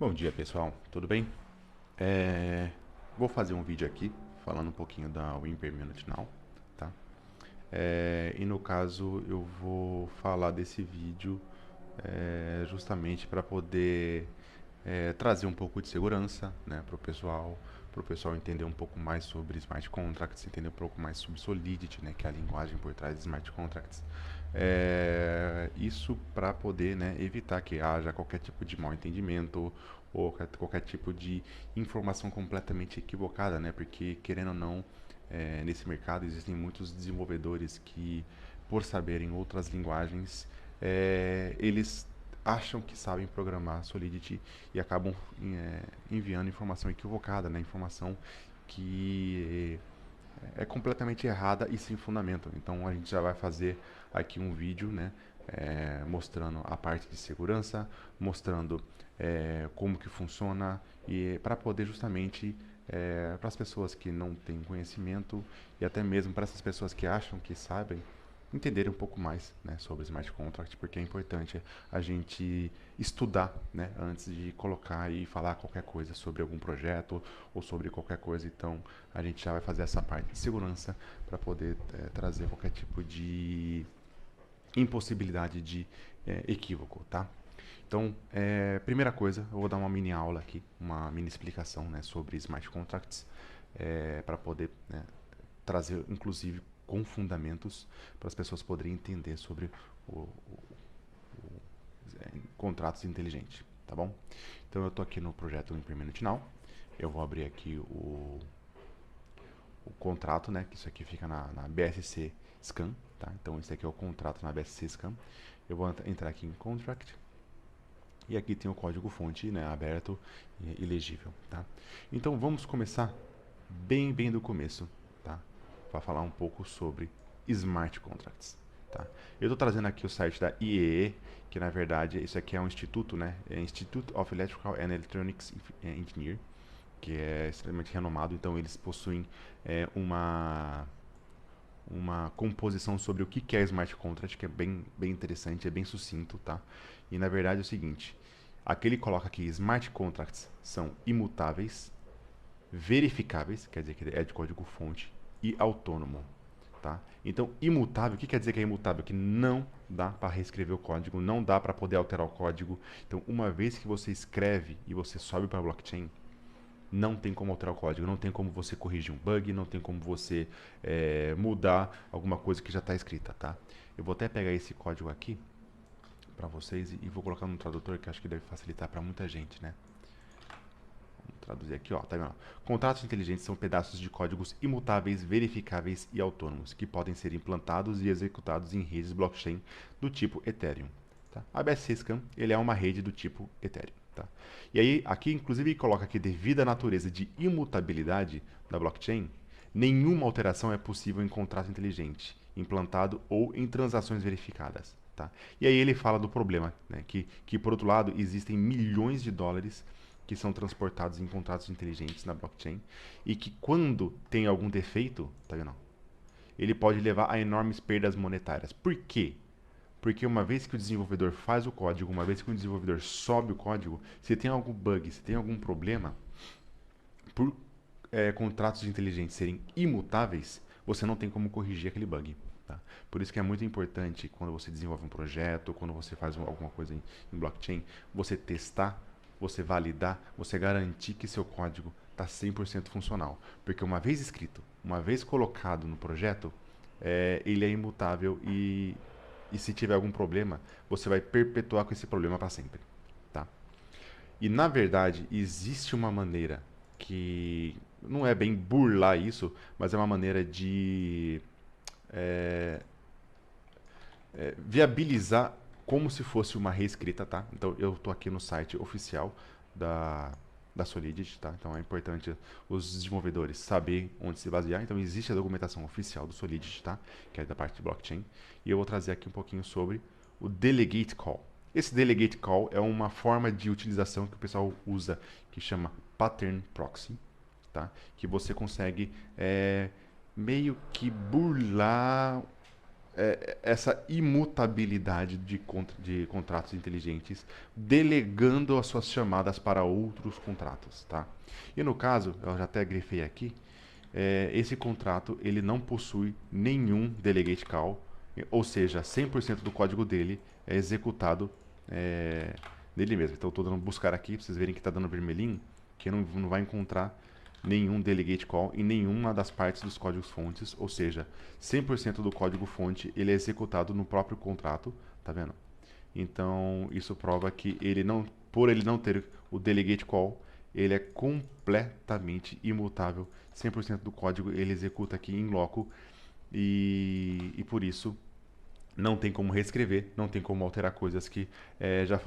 Bom dia, pessoal. Tudo bem? Vou fazer um vídeo aqui falando um pouquinho da Win Per Minute Now, tá? E no caso eu vou falar desse vídeo justamente para poder trazer um pouco de segurança, né, para o pessoal entender um pouco mais sobre smart contracts, entender um pouco mais sobre Solidity, né, que é a linguagem por trás de smart contracts. Isso para poder, né, evitar que haja qualquer tipo de mal entendimento ou qualquer tipo de informação completamente equivocada, né, porque querendo ou não, nesse mercado existem muitos desenvolvedores que, por saberem outras linguagens, eles acham que sabem programar Solidity e acabam enviando informação equivocada, né? Informação que é completamente errada e sem fundamento. Então a gente já vai fazer aqui um vídeo, né? Mostrando a parte de segurança, mostrando como que funciona e para poder justamente para as pessoas que não têm conhecimento e até mesmo para essas pessoas que acham que sabem entender um pouco mais, né, sobre smart contract, porque é importante a gente estudar, né, antes de colocar e falar qualquer coisa sobre algum projeto ou sobre qualquer coisa. Então a gente já vai fazer essa parte de segurança para poder trazer qualquer tipo de impossibilidade de equívoco, tá? Então, primeira coisa, eu vou dar uma mini aula aqui, uma mini explicação, né, sobre smart contracts, para poder, né, trazer, inclusive, com fundamentos para as pessoas poderem entender sobre contratos inteligentes, tá bom? Então, eu estou aqui no projeto Impermanent Now, eu vou abrir aqui o contrato, né, que isso aqui fica na BSC Scan, tá? Então, esse aqui é o contrato na BSC Scan. Eu vou entrar aqui em Contract, e aqui tem o código fonte, né, aberto e legível, tá? Então vamos começar bem do começo, tá? Para falar um pouco sobre smart contracts, tá? Eu estou trazendo aqui o site da IEE, que na verdade isso aqui é um instituto, né? É Institute of Electrical and Electronics Engineer, que é extremamente renomado. Então eles possuem uma composição sobre o que é smart contract, que é bem interessante, é bem sucinto, tá? E na verdade é o seguinte, aqui ele coloca que smart contracts são imutáveis, verificáveis, quer dizer que é de código fonte, e autônomo, tá? Então, imutável, o que quer dizer que é imutável? Que não dá para reescrever o código, não dá para poder alterar o código. Então, uma vez que você escreve e você sobe para a blockchain, não tem como alterar o código, não tem como você corrigir um bug, não tem como você mudar alguma coisa que já está escrita, tá? Eu vou até pegar esse código aqui para vocês e vou colocar no tradutor, que acho que deve facilitar para muita gente, né? Vamos traduzir aqui, ó, tá vendo? Contratos inteligentes são pedaços de códigos imutáveis, verificáveis e autônomos, que podem ser implantados e executados em redes blockchain do tipo Ethereum. Tá? A BSC-SCAN, ele é uma rede do tipo Ethereum. Tá? E aí, aqui inclusive coloca que devido à natureza de imutabilidade da blockchain, nenhuma alteração é possível em contrato inteligente, implantado ou em transações verificadas. Tá? E aí ele fala do problema, né? que por outro lado existem milhões de dólares que são transportados em contratos inteligentes na blockchain e que quando tem algum defeito, tá vendo? Ele pode levar a enormes perdas monetárias. Por quê? Porque uma vez que o desenvolvedor faz o código, uma vez que o desenvolvedor sobe o código, se tem algum bug, se tem algum problema, por contratos inteligentes serem imutáveis, você não tem como corrigir aquele bug. Tá? Por isso que é muito importante quando você desenvolve um projeto, quando você faz alguma coisa em blockchain, você testar, você validar, você garantir que seu código está 100% funcional. Porque uma vez escrito, uma vez colocado no projeto, ele é imutável e se tiver algum problema, você vai perpetuar com esse problema para sempre. Tá? E na verdade, existe uma maneira que não é bem burlar isso, mas é uma maneira de viabilizar como se fosse uma reescrita, tá? Então eu estou aqui no site oficial da, da Solidity, tá? Então é importante os desenvolvedores saberem onde se basear. Então existe a documentação oficial do Solidity, tá? Que é da parte de blockchain. E eu vou trazer aqui um pouquinho sobre o Delegate Call. Esse Delegate Call é uma forma de utilização que o pessoal usa, que chama Pattern Proxy, tá? Que você consegue meio que burlar essa imutabilidade de contratos inteligentes, delegando as suas chamadas para outros contratos, tá? E no caso, eu já até grifei aqui, esse contrato ele não possui nenhum delegate call, ou seja, 100% do código dele é executado nele mesmo. Então, eu estou dando buscar aqui, para vocês verem que está dando vermelhinho, que não vai encontrar nenhum delegate call em nenhuma das partes dos códigos fontes, ou seja, 100% do código fonte ele é executado no próprio contrato, tá vendo? Então, isso prova que por ele não ter o delegate call, ele é completamente imutável. 100% do código ele executa aqui em loco e por isso não tem como reescrever, não tem como alterar coisas que já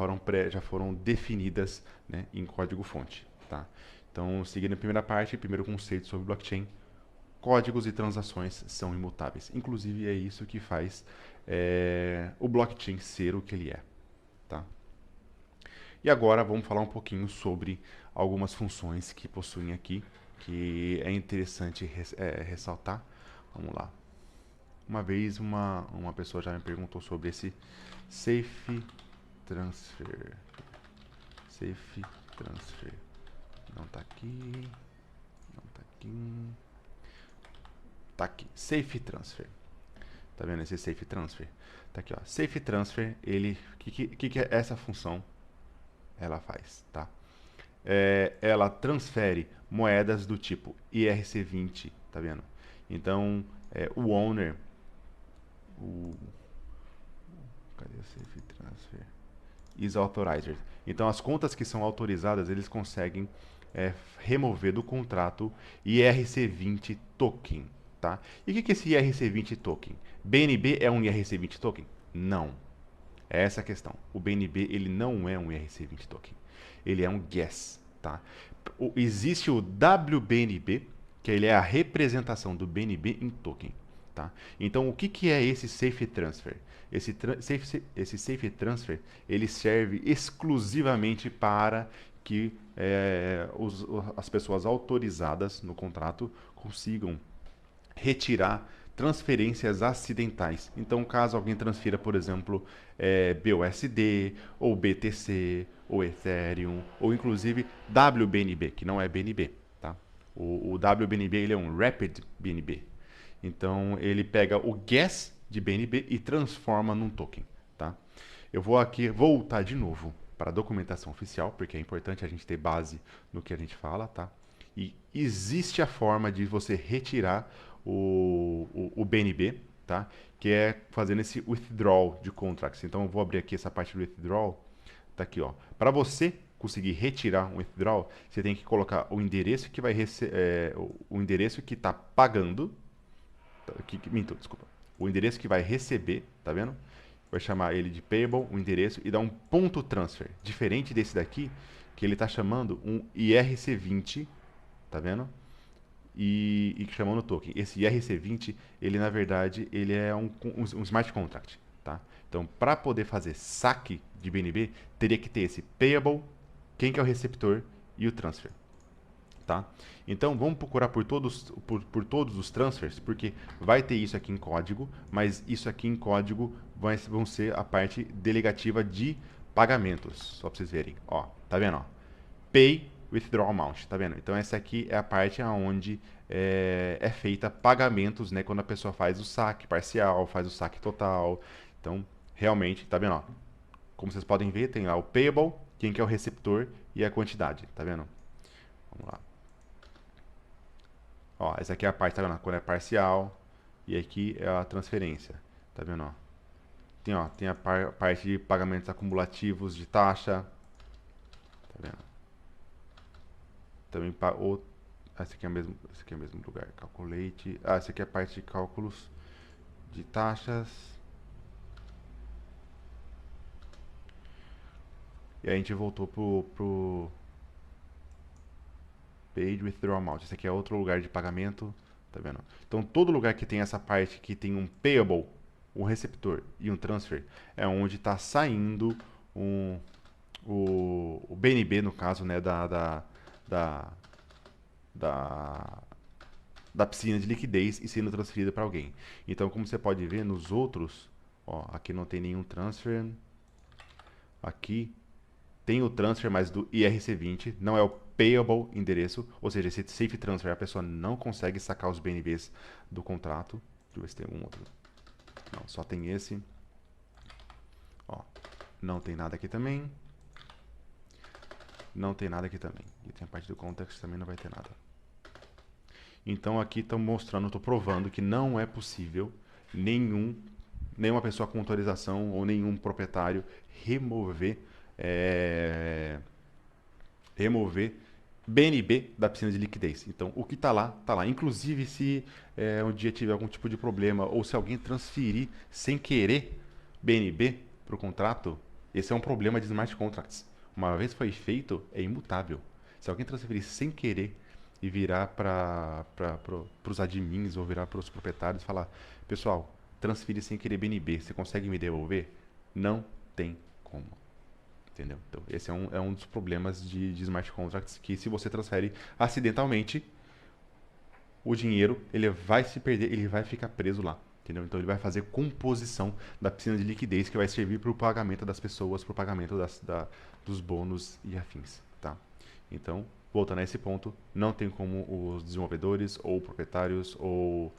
foram definidas, né, em código fonte, tá? Então, seguindo a primeira parte, primeiro conceito sobre blockchain, códigos e transações são imutáveis. Inclusive, é isso que faz o blockchain ser o que ele é, tá? E agora vamos falar um pouquinho sobre algumas funções que possuem aqui, que é interessante ressaltar. Vamos lá. Uma vez uma pessoa já me perguntou sobre esse Safe Transfer. Safe Transfer. Não tá aqui. Não tá aqui. Tá aqui. Safe Transfer. Tá vendo esse Safe Transfer? Tá aqui, ó. Safe Transfer, ele... O que é essa função? Ela faz, tá? Ela transfere moedas do tipo IRC20, tá vendo? Então, o owner... Cadê o Safe Transfer? Is authorized. Então, as contas que são autorizadas, eles conseguem remover do contrato IRC20 token, tá? E o que é esse IRC20 token? BNB é um IRC20 token? Não. É essa a questão. O BNB ele não é um IRC20 token. Ele é um guess, tá? Existe o WBNB, que ele é a representação do BNB em token, tá? Então, o que é esse Safe Transfer? Esse safe Transfer ele serve exclusivamente para que as pessoas autorizadas no contrato consigam retirar transferências acidentais. Então, caso alguém transfira, por exemplo, BUSD, ou BTC, ou Ethereum, ou inclusive WBNB, que não é BNB, tá? O WBNB ele é um Rapid BNB. Então, ele pega o gas de BNB e transforma num token, tá? Eu vou aqui voltar de novo para a documentação oficial, porque é importante a gente ter base no que a gente fala, tá? E existe a forma de você retirar o BNB, tá? Que é fazendo esse withdrawal de contracts. Então eu vou abrir aqui essa parte do withdrawal, tá aqui, ó. Para você conseguir retirar um withdrawal, você tem que colocar o endereço que vai o endereço que está pagando, minto, desculpa. O endereço que vai receber, tá vendo? Vai chamar ele de payable, o endereço, e dar um ponto transfer. Diferente desse daqui, que ele está chamando um IRC20, tá vendo? E chamando o token. Esse IRC20, ele na verdade, ele é um smart contract, tá? Então, para poder fazer saque de BNB, teria que ter esse payable, quem que é o receptor e o transfer, tá? Então, vamos procurar por todos os transfers, porque vai ter isso aqui em código, mas isso aqui em código vão ser a parte delegativa de pagamentos, só para vocês verem. Ó, tá vendo? Ó? Pay withdraw amount, tá vendo? Então, essa aqui é a parte onde é feita pagamentos, né? Quando a pessoa faz o saque parcial, faz o saque total. Então, realmente, tá vendo? Ó? Como vocês podem ver, tem lá o payable, quem que é o receptor e a quantidade, tá vendo? Vamos lá. Ó, essa aqui é a parte, tá vendo? Quando é parcial. E aqui é a transferência. Tá vendo? Tem a parte de pagamentos acumulativos de taxa. Tá vendo? Também esse aqui é o mesmo lugar. Calculate. Essa aqui é a parte de cálculos de taxas. E aí a gente voltou pro Paid Withdrawal Amount. Esse aqui é outro lugar de pagamento, tá vendo? Então, todo lugar que tem essa parte que tem um payable, um receptor e um transfer, é onde está saindo o BNB, no caso, né, da da piscina de liquidez e sendo transferida para alguém. Então, como você pode ver nos outros, ó, aqui não tem nenhum transfer, aqui tem o transfer, mas do IRC20, não é o payable endereço, ou seja, esse safe transfer, a pessoa não consegue sacar os BNBs do contrato. Deixa eu ver se tem algum outro. Não, só tem esse. Ó, não tem nada aqui também. Não tem nada aqui também. E tem a parte do context, também não vai ter nada. Então aqui estou mostrando, estou provando que não é possível nenhuma pessoa com autorização ou nenhum proprietário remover BNB da piscina de liquidez. Então, o que está lá, está lá. Inclusive, se um dia tiver algum tipo de problema ou se alguém transferir sem querer BNB para o contrato, esse é um problema de smart contracts. Uma vez foi feito, é imutável. Se alguém transferir sem querer e virar para os admins ou virar para os proprietários e falar, pessoal, transferi sem querer BNB, você consegue me devolver? Não tem como. Entendeu? Então, esse é um dos problemas de smart contracts, que se você transfere acidentalmente, o dinheiro ele vai se perder, ele vai ficar preso lá. Entendeu? Então ele vai fazer composição da piscina de liquidez que vai servir para o pagamento das pessoas, para o pagamento dos bônus e afins. Tá? Então, voltando a esse ponto, não tem como os desenvolvedores ou proprietários ou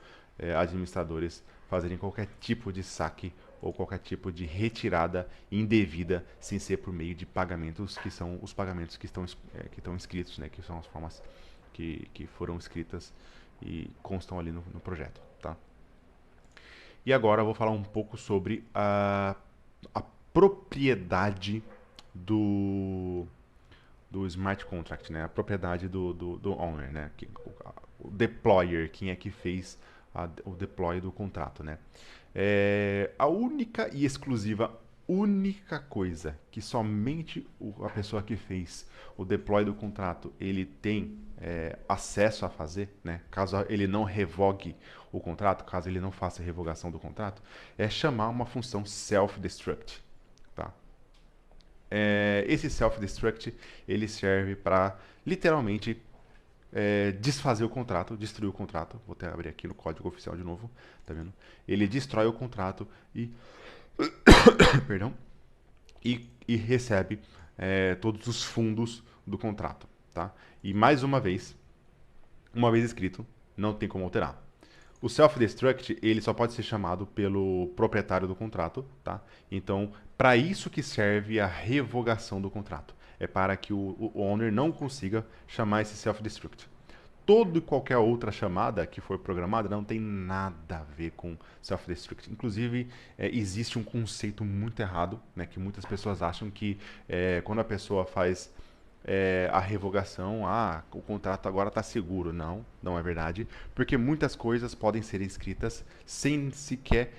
administradores fazerem qualquer tipo de saque ou qualquer tipo de retirada indevida sem ser por meio de pagamentos que são os pagamentos que estão escritos, né, que são as formas que foram escritas e constam ali no projeto. Tá? E agora eu vou falar um pouco sobre a propriedade do smart contract, né? A propriedade do owner, né? O deployer, quem é que fez o deploy do contrato, né? A única e exclusiva única coisa que somente a pessoa que fez o deploy do contrato ele tem acesso a fazer, né? Caso ele não revogue o contrato, caso ele não faça a revogação do contrato, é chamar uma função self-destruct. Tá? Esse self-destruct ele serve para literalmente desfazer o contrato, destruir o contrato. Vou até abrir aqui no código oficial de novo, tá vendo? Ele destrói o contrato e perdão, e recebe todos os fundos do contrato, tá? E mais uma vez escrito, não tem como alterar. O self-destruct ele só pode ser chamado pelo proprietário do contrato, tá? Então, para isso que serve a revogação do contrato. É para que o owner não consiga chamar esse self-destruct. Toda e qualquer outra chamada que for programada não tem nada a ver com self-destruct. Inclusive, existe um conceito muito errado, né, que muitas pessoas acham que quando a pessoa faz a revogação, o contrato agora está seguro. Não, não é verdade, porque muitas coisas podem ser escritas sem sequer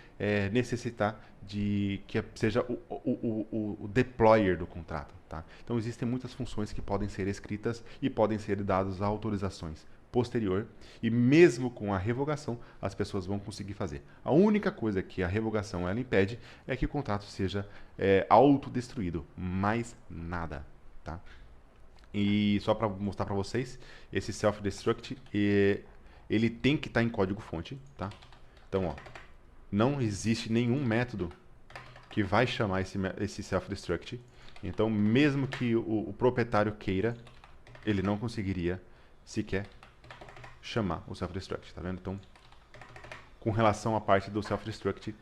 necessitar de que seja o deployer do contrato. Tá? Então existem muitas funções que podem ser escritas e podem ser dadas autorizações posterior, e mesmo com a revogação as pessoas vão conseguir fazer. A única coisa que a revogação ela impede é que o contrato seja autodestruído, mais nada. Tá? E só para mostrar para vocês, esse self-destruct ele tem que estar em código fonte, tá? Então, ó, não existe nenhum método que vai chamar esse self-destruct. Então, mesmo que o proprietário queira, ele não conseguiria sequer chamar o self-destruct, tá vendo? Então, com relação à parte do self-destruct,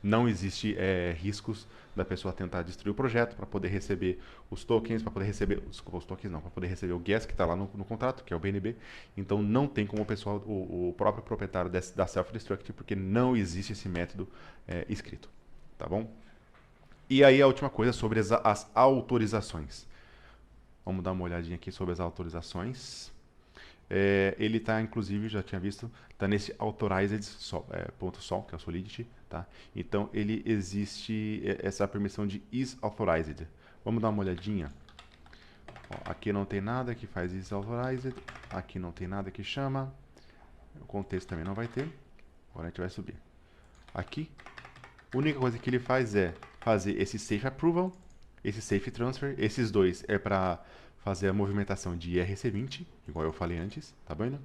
não existe riscos da pessoa tentar destruir o projeto para poder receber os tokens, para poder receber os tokens não, para poder receber o gas que está lá no contrato, que é o BNB. Então não tem como o próprio proprietário da self-destruct, porque não existe esse método escrito, tá bom? E aí a última coisa sobre as autorizações. Vamos dar uma olhadinha aqui sobre as autorizações. Ele está, inclusive, já tinha visto, está nesse authorized .sol, que é o Solidity, tá? Então, ele existe essa permissão de is authorized. Vamos dar uma olhadinha. Ó, aqui não tem nada que faz is authorized, aqui não tem nada que chama, o contexto também não vai ter, agora a gente vai subir. Aqui, a única coisa que ele faz é fazer esse safe approval, esse safe transfer, esses dois é para fazer a movimentação de IRC20, igual eu falei antes, tá vendo?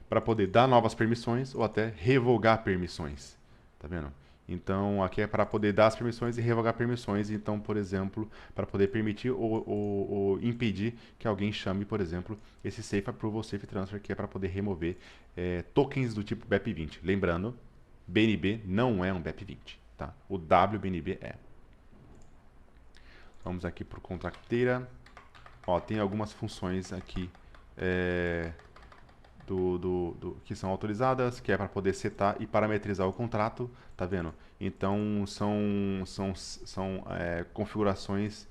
para poder dar novas permissões ou até revogar permissões. Tá vendo? Então, aqui é para poder dar as permissões e revogar permissões. Então, por exemplo, para poder permitir ou impedir que alguém chame, por exemplo, esse Safe Approval, Safe Transfer, que é para poder remover tokens do tipo BEP20. Lembrando, BNB não é um BEP20, tá? O WBNB é. Vamos aqui para o contracteira. Ó, tem algumas funções aqui que são autorizadas, que é para poder setar e parametrizar o contrato, tá vendo? Então são configurações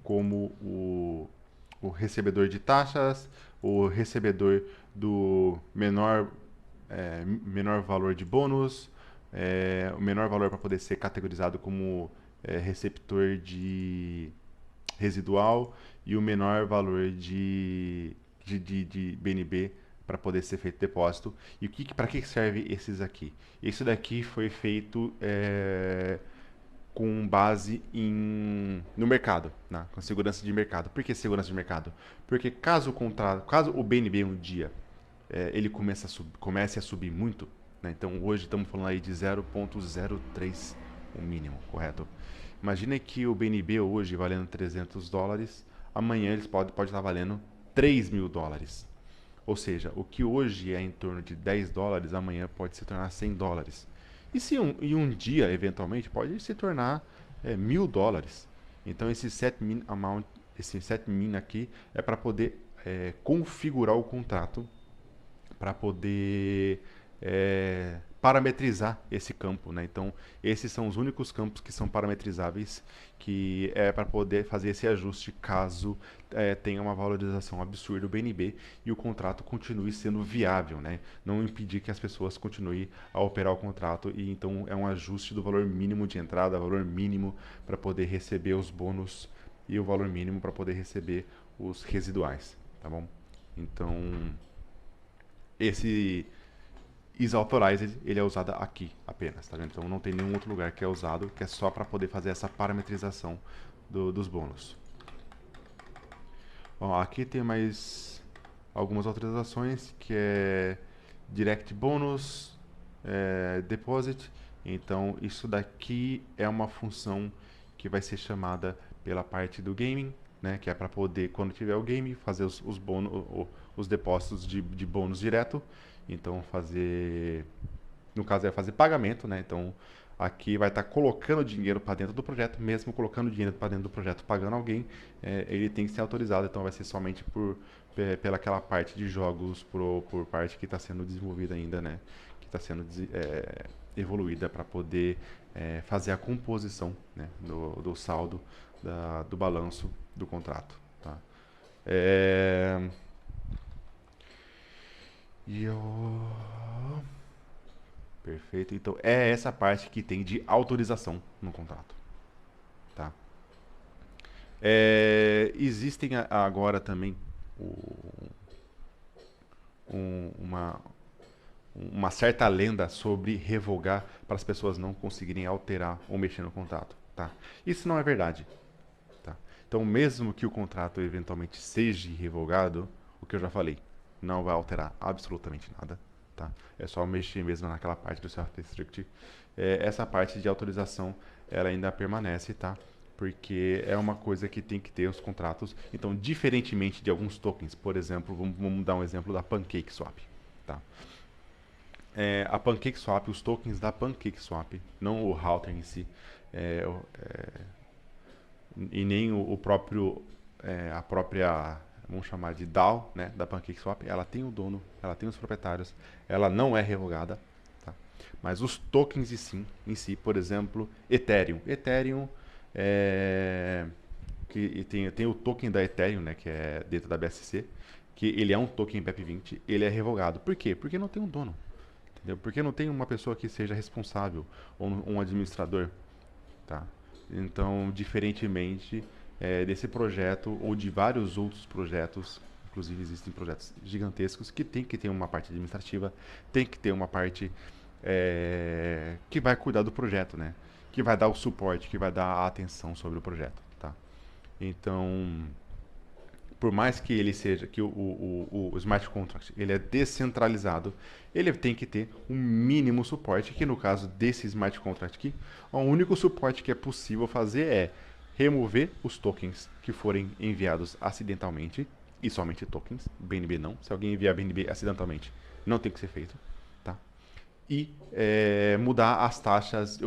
como o recebedor de taxas, o recebedor do menor valor de bônus, o menor valor para poder ser categorizado como receptor de residual e o menor valor de BNB para poder ser feito depósito. E para que serve esses aqui? Isso daqui foi feito com base no mercado, né? Com segurança de mercado. Por que segurança de mercado? Porque caso o BNB um dia ele comece a subir muito, né? Então hoje estamos falando aí de 0,03 o mínimo, correto? Imagina que o BNB hoje valendo $300, amanhã eles pode estar valendo $3.000. Ou seja, o que hoje é em torno de $10, amanhã pode se tornar $100. E um dia, eventualmente, pode se tornar $1.000. Então esse set min amount, esse set min aqui é para poder configurar o contrato, para poder parametrizar esse campo, né? Então, esses são os únicos campos que são parametrizáveis, que é para poder fazer esse ajuste caso tenha uma valorização absurda do BNB e o contrato continue sendo viável, né? Não impedir que as pessoas continuem a operar o contrato e então é um ajuste do valor mínimo de entrada, valor mínimo para poder receber os bônus e o valor mínimo para poder receber os residuais, tá bom? Então, esse is authorized, ele é usado aqui apenas, tá vendo? Então não tem nenhum outro lugar que é usado, que é só para poder fazer essa parametrização dos bônus. Bom, aqui tem mais algumas autorizações, que é Direct Bonus, Deposit. Então isso daqui é uma função que vai ser chamada pela parte do gaming, né? Que é para poder, quando tiver o game, fazer os bônus, os depósitos de bônus direto. Então no caso é fazer pagamento, né? Então aqui vai estar colocando dinheiro para dentro do projeto, mesmo colocando dinheiro para dentro do projeto, pagando alguém, ele tem que ser autorizado. Então vai ser somente pela aquela parte de jogos, por parte que está sendo desenvolvida ainda, né? Que está sendo evoluída para poder fazer a composição, né? do saldo do balanço do contrato, tá? Perfeito. Então é essa parte que tem de autorização no contrato, tá? Existem agora também uma certa lenda sobre revogar para as pessoas não conseguirem alterar ou mexer no contrato, tá? Isso não é verdade, tá? Então mesmo que o contrato eventualmente seja revogado, o que eu já falei, não vai alterar absolutamente nada, tá? É só mexer mesmo naquela parte do self-destruct. Essa parte de autorização, ela ainda permanece, tá? Porque é uma coisa que tem que ter os contratos. Então, diferentemente de alguns tokens, por exemplo, vamos dar um exemplo da PancakeSwap, tá? A PancakeSwap, os tokens da PancakeSwap, não o router em si, e nem o próprio, a própria, vamos chamar de DAO, né, da PancakeSwap, ela tem o dono, ela tem os proprietários, ela não é revogada, tá? Mas os tokens em si, por exemplo, Ethereum. Ethereum que tem o token da Ethereum, né, que é dentro da BSC, que ele é um token BEP20, ele é revogado. Por quê? Porque não tem um dono. Entendeu? Porque não tem uma pessoa que seja responsável, ou um administrador, tá? Então, diferentemente desse projeto ou de vários outros projetos, inclusive existem projetos gigantescos que tem que ter uma parte administrativa, tem que ter uma parte que vai cuidar do projeto, né? Que vai dar o suporte, que vai dar a atenção sobre o projeto, tá? Então, por mais que ele seja, que o smart contract ele é descentralizado, ele tem que ter um mínimo suporte, que no caso desse smart contract aqui, o único suporte que é possível fazer é remover os tokens que forem enviados acidentalmente, e somente tokens, BNB não. Se alguém enviar BNB acidentalmente, não tem que ser feito, tá? E mudar as taxas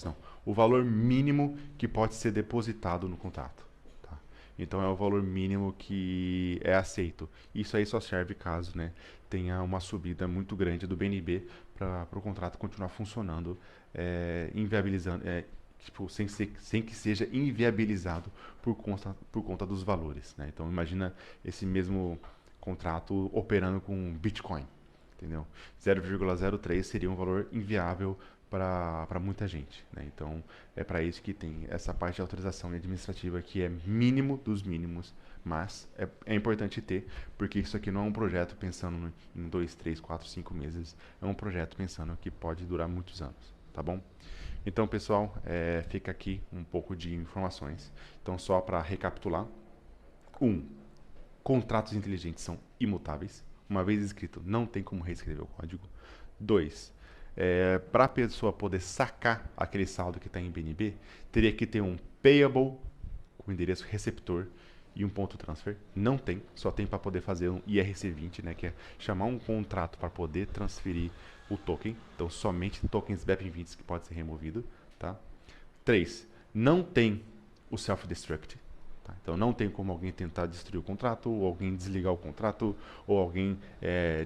não, o valor mínimo que pode ser depositado no contrato. Tá? Então é o valor mínimo que é aceito. Isso aí só serve caso, né, tenha uma subida muito grande do BNB para o contrato continuar funcionando, inviabilizando, tipo, sem que seja inviabilizado por conta dos valores. Né? Então imagina esse mesmo contrato operando com Bitcoin, entendeu? 0,03 seria um valor inviável para muita gente, né? Então é para isso que tem essa parte de autorização administrativa que é mínimo dos mínimos, mas é importante ter, porque isso aqui não é um projeto pensando em 2, 3, 4, 5 meses, é um projeto pensando que pode durar muitos anos, tá bom? Então, pessoal, fica aqui um pouco de informações. Então, só para recapitular: 1. Contratos inteligentes são imutáveis. Uma vez escrito, não tem como reescrever o código. 2. Para a pessoa poder sacar aquele saldo que está em BNB, teria que ter um payable com endereço receptor e um ponto transfer. Não tem, só tem para poder fazer um IRC20, né, que é chamar um contrato para poder transferir o token. Então, somente tokens BEP20 que pode ser removido. Tá? 3. Não tem o self-destruct. Tá? Então não tem como alguém tentar destruir o contrato, ou alguém desligar o contrato, ou alguém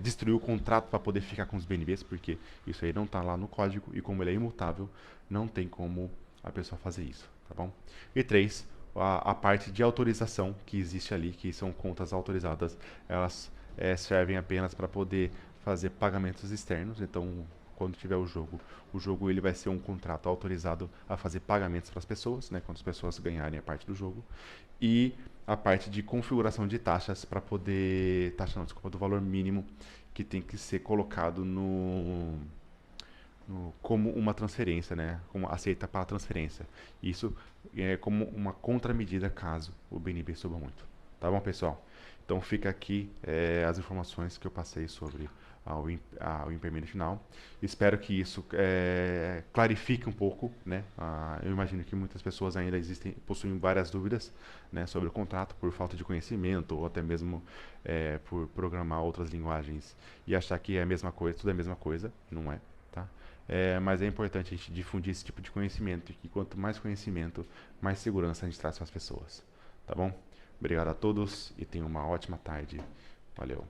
destruir o contrato para poder ficar com os BNBs, porque isso aí não está lá no código, e como ele é imutável, não tem como a pessoa fazer isso. Tá bom? E 3, a parte de autorização que existe ali, que são contas autorizadas, elas servem apenas para poder fazer pagamentos externos. Então, quando tiver o jogo ele vai ser um contrato autorizado a fazer pagamentos para as pessoas, né, quando as pessoas ganharem a parte do jogo, e a parte de configuração de taxas para poder, taxa não, desculpa, do valor mínimo que tem que ser colocado como uma transferência, né, como aceita para a transferência. Isso é como uma contramedida caso o BNB suba muito. Tá bom, pessoal? Então fica aqui as informações que eu passei sobre o implemento final. Espero que isso clarifique um pouco, né? Eu imagino que muitas pessoas ainda possuem várias dúvidas, né, sobre o contrato por falta de conhecimento ou até mesmo por programar outras linguagens e achar que é a mesma coisa, tudo é a mesma coisa, não é, tá? Mas é importante a gente difundir esse tipo de conhecimento, e quanto mais conhecimento, mais segurança a gente traz para as pessoas, tá bom? Obrigado a todos e tenham uma ótima tarde. Valeu.